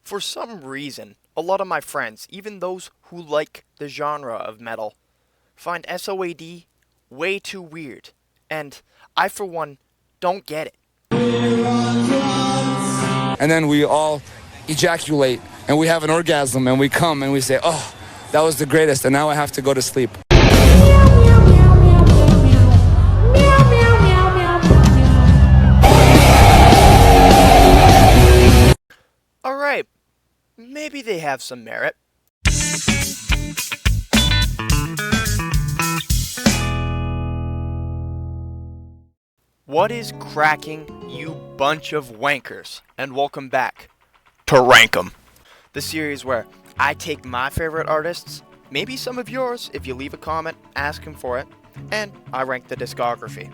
For some reason, a lot of my friends, even those who like the genre of metal, find SOAD way too weird. And I, for one, don't get it. And then we all ejaculate and we have an orgasm and we come and we say, oh, that was the greatest, and now I have to go to sleep. Alright, maybe they have some merit. What is cracking, you bunch of wankers? And welcome back to Rank 'em, the series where I take my favorite artists, maybe some of yours if you leave a comment asking for it, and I rank the discography.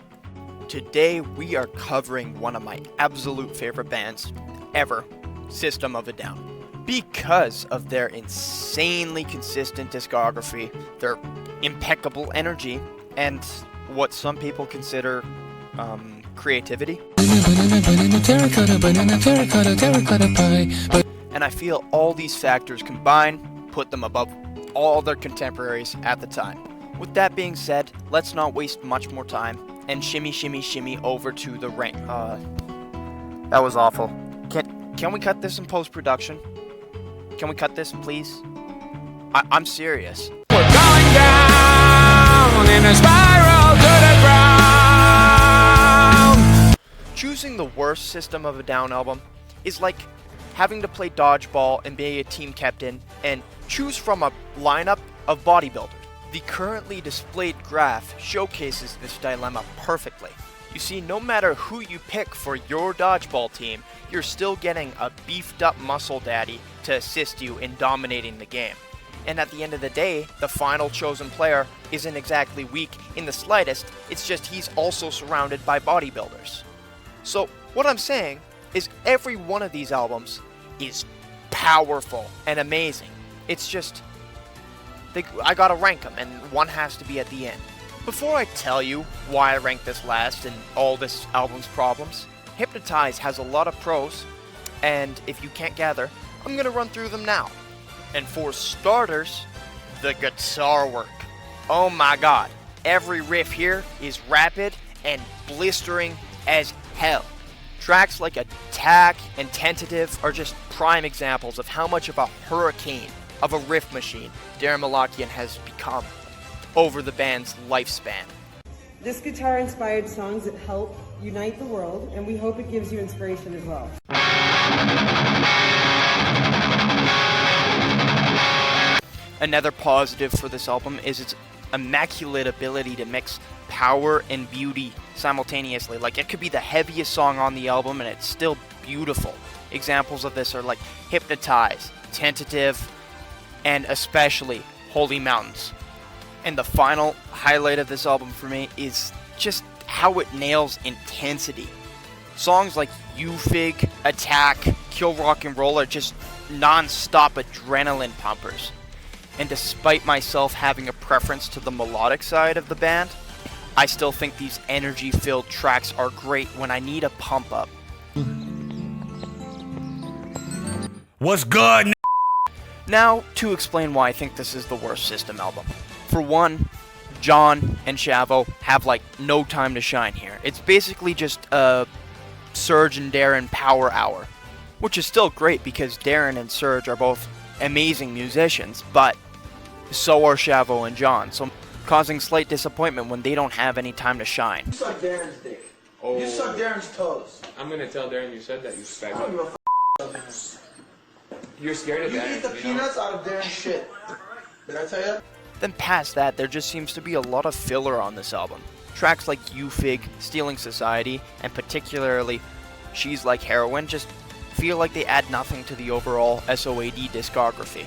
Today we are covering one of my absolute favorite bands ever, System of a Down. Because of their insanely consistent discography, their impeccable energy, and what some people consider creativity. And I feel all these factors combined put them above all their contemporaries at the time. With that being said, let's not waste much more time and shimmy over to the rank. That was awful. Can we cut this in post-production? Can we cut this, please? I'm serious. We're going down in a spiral to the ground. Choosing the worst System of a Down album is like having to play dodgeball and be a team captain and choose from a lineup of bodybuilders. The currently displayed graph showcases this dilemma perfectly. You see, no matter who you pick for your dodgeball team, you're still getting a beefed up muscle daddy to assist you in dominating the game. And at the end of the day, the final chosen player isn't exactly weak in the slightest, it's just he's also surrounded by bodybuilders. So, what I'm saying is every one of these albums is powerful and amazing. It's just, I gotta rank them, and one has to be at the end. Before I tell you why I rank this last and all this album's problems, Hypnotize has a lot of pros, and if you can't gather, I'm gonna run through them now. And for starters, the guitar work. Oh my god, every riff here is rapid and blistering as hell. Tracks like Attack and Tentative are just prime examples of how much of a hurricane of a riff machine Darren Malakian has become over the band's lifespan. This guitar-inspired songs that help unite the world, and we hope it gives you inspiration as well. Another positive for this album is its immaculate ability to mix power and beauty simultaneously. Like, it could be the heaviest song on the album and it's still beautiful. Examples of this are like Hypnotize, Tentative, and especially Holy Mountains. And the final highlight of this album for me is just how it nails intensity. Songs like You Fig, Attack, Kill Rock and Roll are just non-stop adrenaline pumpers. And despite myself having a preference to the melodic side of the band, I still think these energy-filled tracks are great when I need a pump up. What's good? Now, to explain why I think this is the worst System album. For one, John and Shavo have like no time to shine here. It's basically just a Serge and Darren power hour, which is still great because Darren and Serge are both amazing musicians, but so are Shavo and John, so causing slight disappointment when they don't have any time to shine. You suck Darren's dick. Oh. You suck Darren's toes. I'm gonna tell Darren you said that, you I don't give faggot. a f***. You're scared of You that. eat the peanuts out of Darren's shit. Did I tell you? Then past that, there just seems to be a lot of filler on this album. Tracks like You Fig, Stealing Society, and particularly She's Like Heroin just feel like they add nothing to the overall SOAD discography.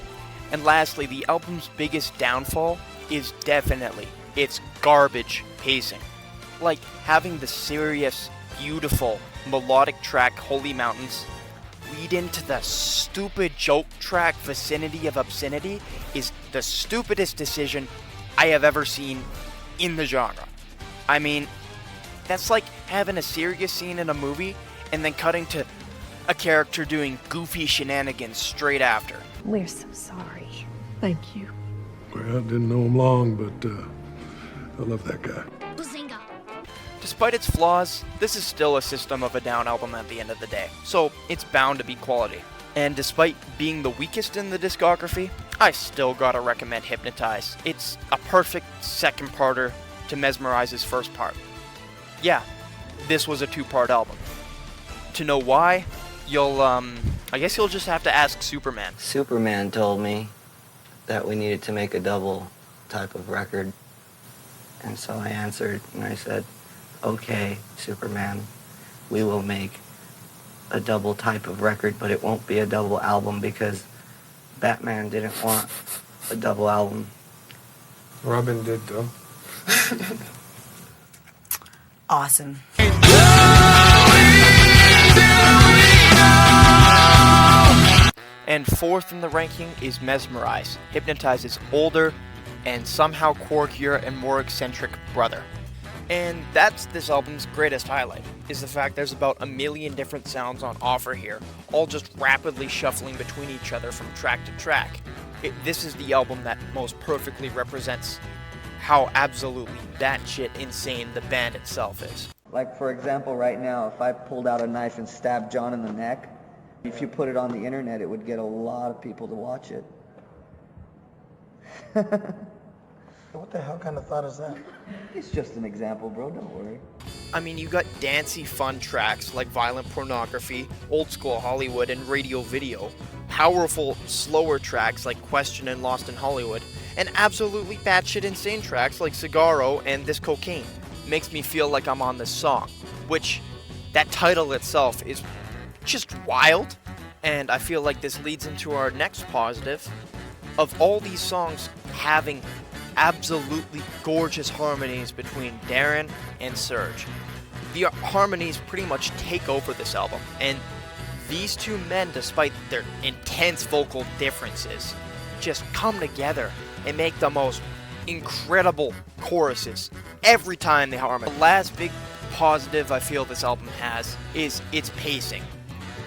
And lastly, the album's biggest downfall is definitely its garbage pacing. Like having the serious, beautiful, melodic track Holy Mountains lead into the stupid joke track Vicinity of Obscenity is the stupidest decision I have ever seen in the genre. I mean, that's like having a serious scene in a movie and then cutting to a character doing goofy shenanigans straight after. We're so sorry. Thank you. Well, I didn't know him long, but I love that guy. Despite its flaws, this is still a System of a Down album at the end of the day, so it's bound to be quality. And despite being the weakest in the discography, I still gotta recommend Hypnotize. It's a perfect second parter to Mezmerize's first part. Yeah, this was a two-part album. To know why, I guess you'll just have to ask Superman. Superman told me that we needed to make a double type of record. And so I answered and I said, okay, Superman, we will make a double type of record, but it won't be a double album because Batman didn't want a double album. Robin did, though. Awesome. And fourth in the ranking is Mezmerize, Hypnotize's older and somehow quirkier and more eccentric brother. And that's this album's greatest highlight, is the fact there's about a million different sounds on offer here, all just rapidly shuffling between each other from track to track. This is the album that most perfectly represents how absolutely batshit insane the band itself is. Like, for example, right now, if I pulled out a knife and stabbed John in the neck, if you put it on the internet, it would get a lot of people to watch it. What the hell kind of thought is that? It's just an example, bro, don't worry. I mean, you got dancey fun tracks like Violent Pornography, Old School Hollywood, and Radio Video, powerful, slower tracks like Question and Lost in Hollywood, and absolutely batshit insane tracks like Cigarro and This Cocaine. Makes me feel like I'm on this song, which, that title itself is just wild, and I feel like this leads into our next positive, of all these songs having absolutely gorgeous harmonies between Darren and Serge. The harmonies pretty much take over this album, and these two men, despite their intense vocal differences, just come together and make the most incredible choruses every time they harmonize. The last big positive I feel this album has is its pacing,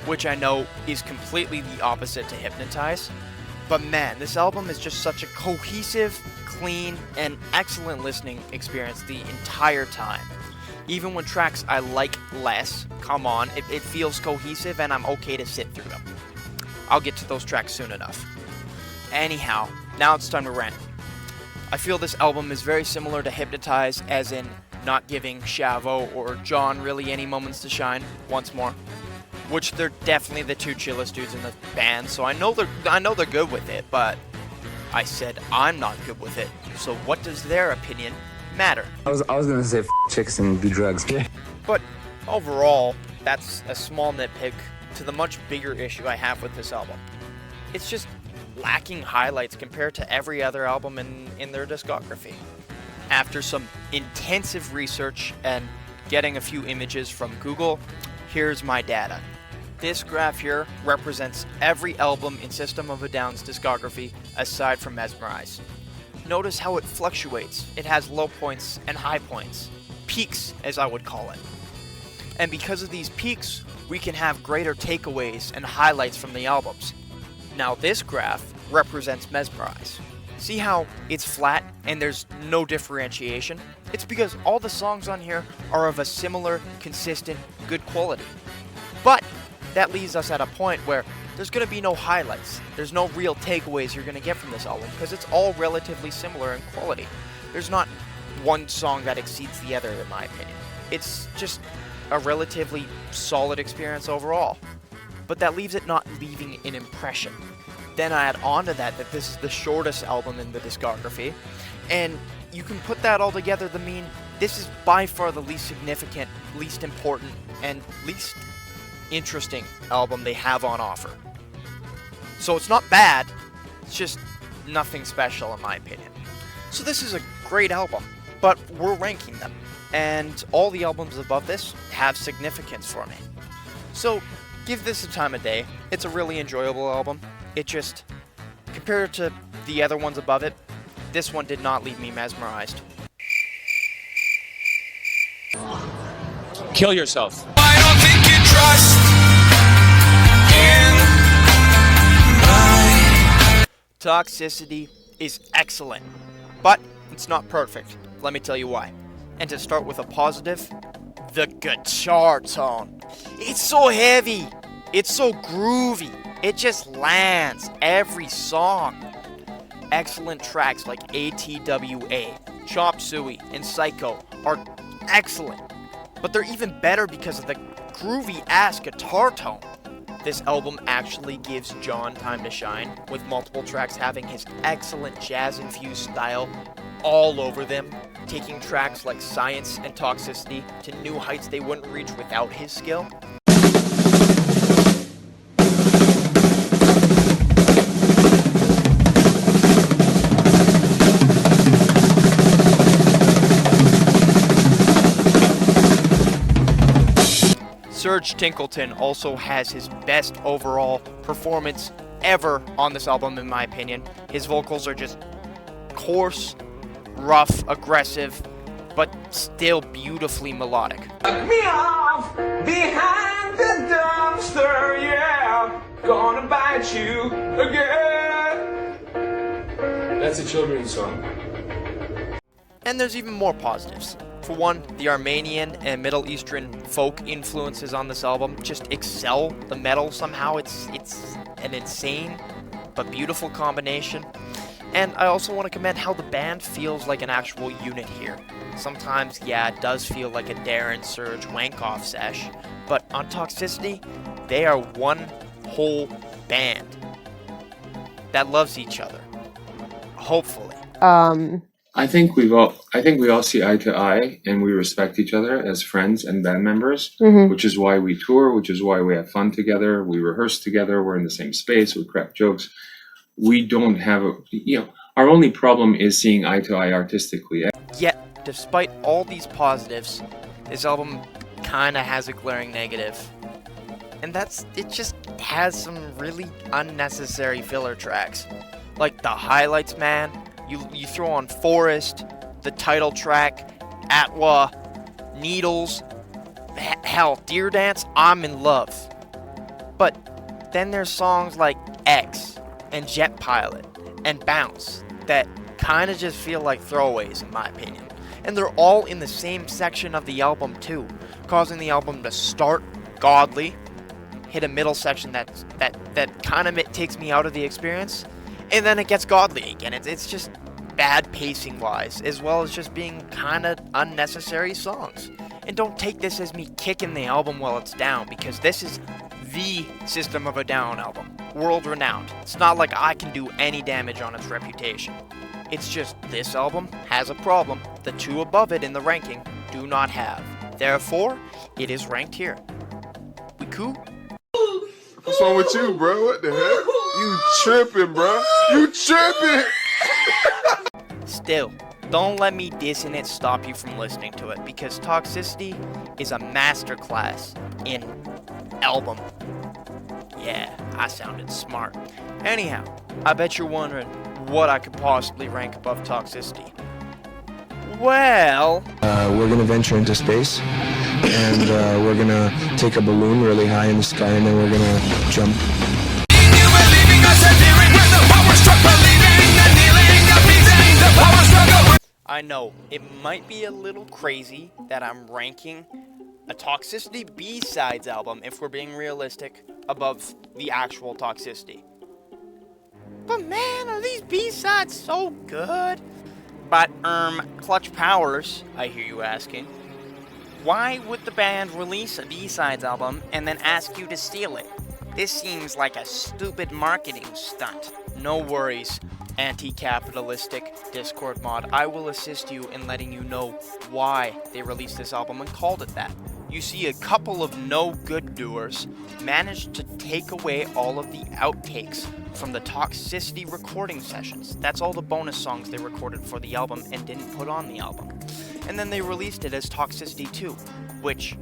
which I know is completely the opposite to Hypnotize. But man, this album is just such a cohesive, clean, and excellent listening experience the entire time. Even when tracks I like less come on, it feels cohesive and I'm okay to sit through them. I'll get to those tracks soon enough. Anyhow, now it's time to rant. I feel this album is very similar to Hypnotize, as in not giving Chavo or John really any moments to shine once more. Which they're definitely the two chillest dudes in the band, so I know they're good with it, but I said I'm not good with it. So what does their opinion matter? I was gonna say chicks and do drugs. But overall, that's a small nitpick to the much bigger issue I have with this album. It's just lacking highlights compared to every other album in their discography. After some intensive research and getting a few images from Google, here's my data. This graph here represents every album in System of a Down's discography aside from Mezmerize. Notice how it fluctuates. It has low points and high points. Peaks, as I would call it. And because of these peaks, we can have greater takeaways and highlights from the albums. Now this graph represents Mezmerize. See how it's flat and there's no differentiation? It's because all the songs on here are of a similar, consistent, good quality. But that leaves us at a point where there's going to be no highlights. There's no real takeaways you're going to get from this album because it's all relatively similar in quality. There's not one song that exceeds the other, in my opinion. It's just a relatively solid experience overall. But that leaves it not leaving an impression. Then I add on to that this is the shortest album in the discography, and you can put that all together to mean this is by far the least significant, least important, and least interesting album they have on offer. So it's not bad, it's just nothing special in my opinion. So this is a great album, but we're ranking them, and all the albums above this have significance for me. So give this a time of day. It's a really enjoyable album. It just, compared to the other ones above it, this one did not leave me mesmerized. Kill yourself. I don't think you trust Toxicity is excellent, but it's not perfect. Let me tell you why. And to start with a positive, the guitar tone. It's so heavy. It's so groovy. It just lands every song. Excellent tracks like ATWA, Chop Suey, and Psycho are excellent. But they're even better because of the groovy-ass guitar tone. This album actually gives John time to shine, with multiple tracks having his excellent jazz-infused style all over them, taking tracks like Science and Toxicity to new heights they wouldn't reach without his skill. Serge Tinkleton also has his best overall performance ever on this album, in my opinion. His vocals are just coarse, rough, aggressive, but still beautifully melodic. Me off behind the dumpster, yeah. Gonna bite you again. That's a children's song. And there's even more positives. For one, the Armenian and Middle Eastern folk influences on this album just excel the metal somehow. It's an insane but beautiful combination. And I also want to commend how the band feels like an actual unit here. Sometimes, yeah, it does feel like a Darren Surge wank-off sesh, but on Toxicity, they are one whole band that loves each other. Hopefully. I think we all see eye to eye, and we respect each other as friends and band members, which is why we tour, which is why we have fun together, we rehearse together, we're in the same space, we crack jokes. We don't have our only problem is seeing eye to eye artistically. Yet, despite all these positives, this album kinda has a glaring negative. And it just has some really unnecessary filler tracks. Like the highlights, man. You throw on Forest, the title track, Atwa, Needles, hell, Deer Dance, I'm in Love. But then there's songs like X and Jet Pilot and Bounce that kind of just feel like throwaways in my opinion. And they're all in the same section of the album too, causing the album to start godly, hit a middle section that kind of takes me out of the experience, and then it gets godly again. It's just bad pacing wise, as well as just being kind of unnecessary songs. And don't take this as me kicking the album while it's down, because this is the System of a Down album, world renowned. It's not like I can do any damage on its reputation. It's just this album has a problem the two above it in the ranking do not have. Therefore, it is ranked here. We cool? What's wrong with you, bro? What the heck? You tripping, bro? You tripping! Still, don't let me dissing it stop you from listening to it, because Toxicity is a masterclass in album. Yeah, I sounded smart. Anyhow, I bet you're wondering what I could possibly rank above Toxicity. Well, we're gonna venture into space, and we're gonna take a balloon really high in the sky, and then we're gonna jump. I know, it might be a little crazy that I'm ranking a Toxicity B-Sides album, if we're being realistic, above the actual Toxicity. But man, are these B-Sides so good? But, Clutch Powers, I hear you asking. Why would the band release a B-Sides album and then ask you to steal it? This seems like a stupid marketing stunt. No worries, anti-capitalistic Discord mod. I will assist you in letting you know why they released this album and called it that. You see, a couple of no-good doers managed to take away all of the outtakes from the Toxicity recording sessions. That's all the bonus songs they recorded for the album and didn't put on the album. And then they released it as Toxicity 2, which,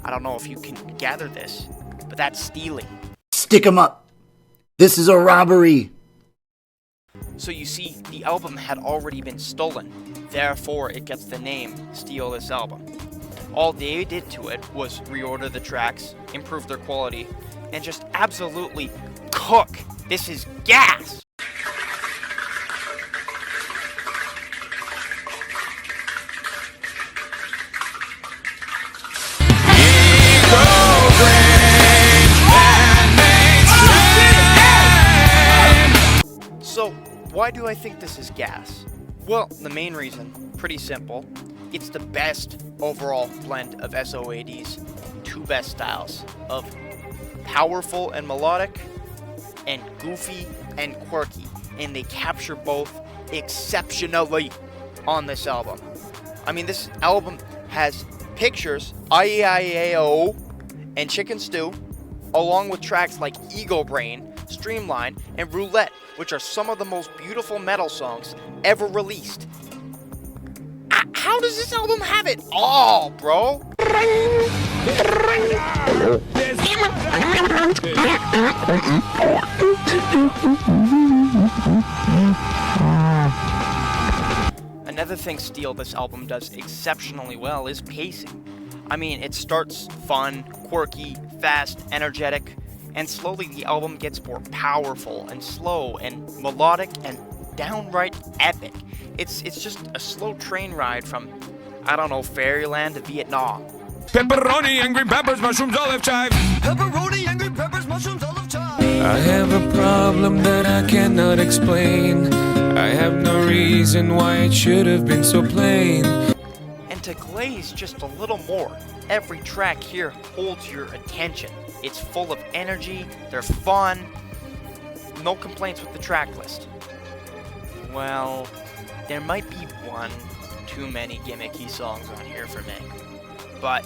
I don't know if you can gather this, but that's stealing. Stick 'em up! This is a robbery! So you see, the album had already been stolen, therefore it gets the name Steal This Album. All they did to it was reorder the tracks, improve their quality, and just absolutely cook This is gas! So, why do I think this is gas? Well, the main reason, pretty simple. It's the best overall blend of SOAD's two best styles of powerful and melodic, and goofy and quirky, and they capture both exceptionally on this album. I mean, this album has Pictures, IEIEO, and Chicken Stew, along with tracks like Ego Brain, Streamline, and Roulette, which are some of the most beautiful metal songs ever released. How does this album have it all, bro? Another thing this album does exceptionally well is pacing. I mean, it starts fun, quirky, fast, energetic, and slowly the album gets more powerful and slow and melodic and downright epic. It's just a slow train ride from, I don't know, fairyland to Vietnam. Pepperoni, angry peppers, mushrooms, olive chive. Pepperoni, angry peppers, mushrooms, olive chive. I have a problem that I cannot explain. I have no reason why it should have been so plain. And to glaze just a little more, every track here holds your attention. It's full of energy, they're fun, no complaints with the track list. Well, there might be one too many gimmicky songs on here for me. But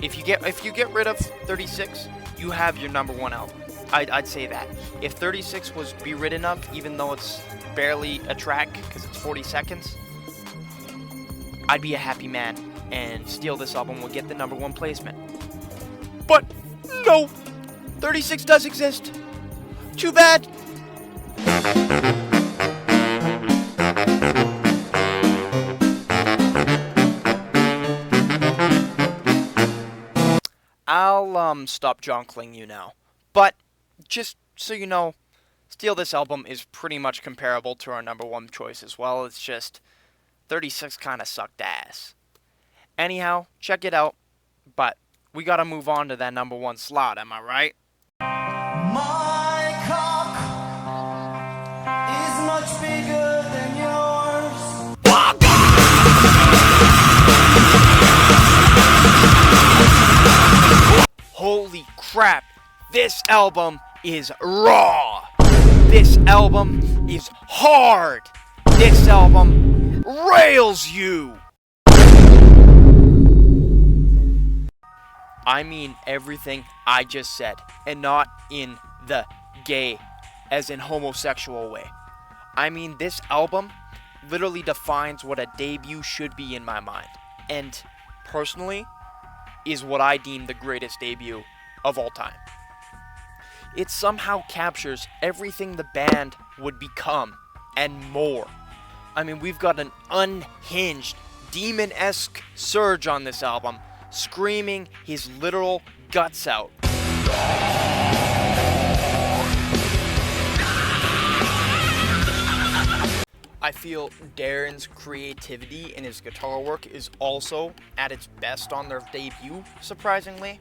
if you get rid of 36, you have your number one album. I'd say that. If 36 was be ridden of, even though it's barely a track because it's 40 seconds, I'd be a happy man, and Steal This Album will get the number one placement. But no, 36 does exist. Too bad. I'll stop jonkling you now. But just so you know, Steal This Album is pretty much comparable to our number one choice as well. It's just 36 kind of sucked ass. Anyhow, check it out. But we gotta move on to that number one slot, am I right? My cock is much bigger than yours. Holy crap, this album is raw. This album is hard. This album rails you. I mean everything I just said, and not in the gay, as in homosexual way. I mean, this album literally defines what a debut should be in my mind, and personally, is what I deem the greatest debut of all time. It somehow captures everything the band would become, and more. I mean, we've got an unhinged, demon-esque Surge on this album, screaming his literal guts out. I feel Darren's creativity in his guitar work is also at its best on their debut, surprisingly.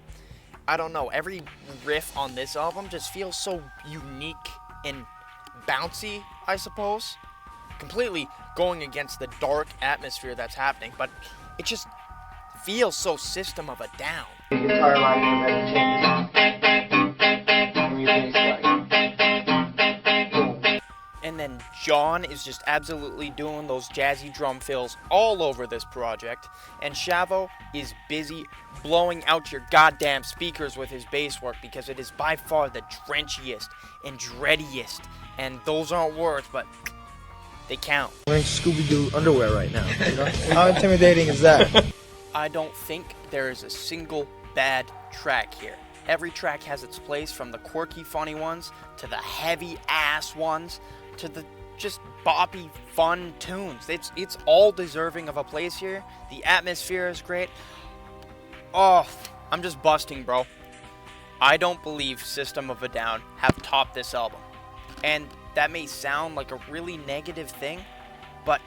I don't know, every riff on this album just feels so unique and bouncy, I suppose. Completely going against the dark atmosphere that's happening, but it just feels so System of a Down. The guitar line and then changes. And then John is just absolutely doing those jazzy drum fills all over this project, and Shavo is busy blowing out your goddamn speakers with his bass work because it is by far the drenchiest and dreadiest, and those aren't words, but they count. Wearing Scooby-Doo underwear right now. You know? How intimidating is that? I don't think there is a single bad track here. Every track has its place, from the quirky, funny ones to the heavy-ass ones to the just boppy, fun tunes. It's all deserving of a place here. The atmosphere is great. Oh, I'm just busting, bro. I don't believe System of a Down have topped this album. And that may sound like a really negative thing, but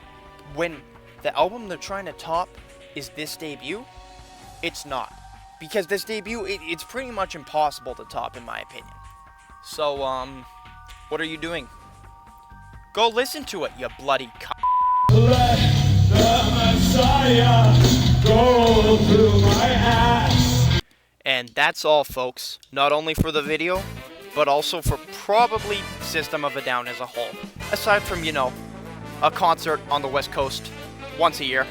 when the album they're trying to top is this debut, it's not. Because this debut, it's pretty much impossible to top in my opinion. So, what are you doing? Go listen to it, you bloody Let the Messiah go through my ass. And that's all, folks. Not only for the video, but also for probably System of a Down as a whole. Aside from, you know, a concert on the West Coast once a year.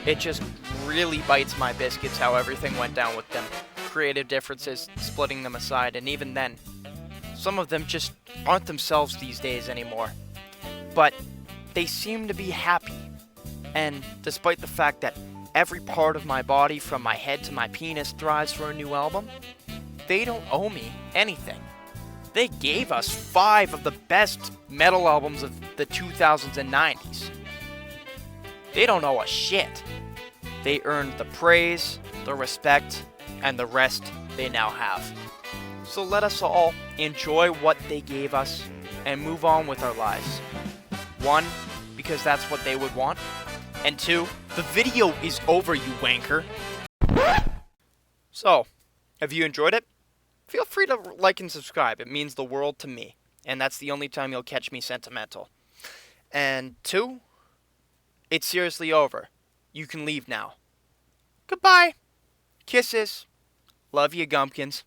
It just really bites my biscuits how everything went down with them. Creative differences, splitting them aside, and even then, some of them just aren't themselves these days anymore. But they seem to be happy. And despite the fact that every part of my body, from my head to my penis, thrives for a new album, they don't owe me anything. They gave us 5 of the best metal albums of the 2000s and 90s. They don't owe us shit. They earned the praise, the respect, and the rest they now have. So let us all enjoy what they gave us and move on with our lives. 1, because that's what they would want. And 2, the video is over, you wanker. So, have you enjoyed it? Feel free to like and subscribe. It means the world to me. And that's the only time you'll catch me sentimental. And 2, it's seriously over. You can leave now. Goodbye. Kisses. Love you, Gumpkins.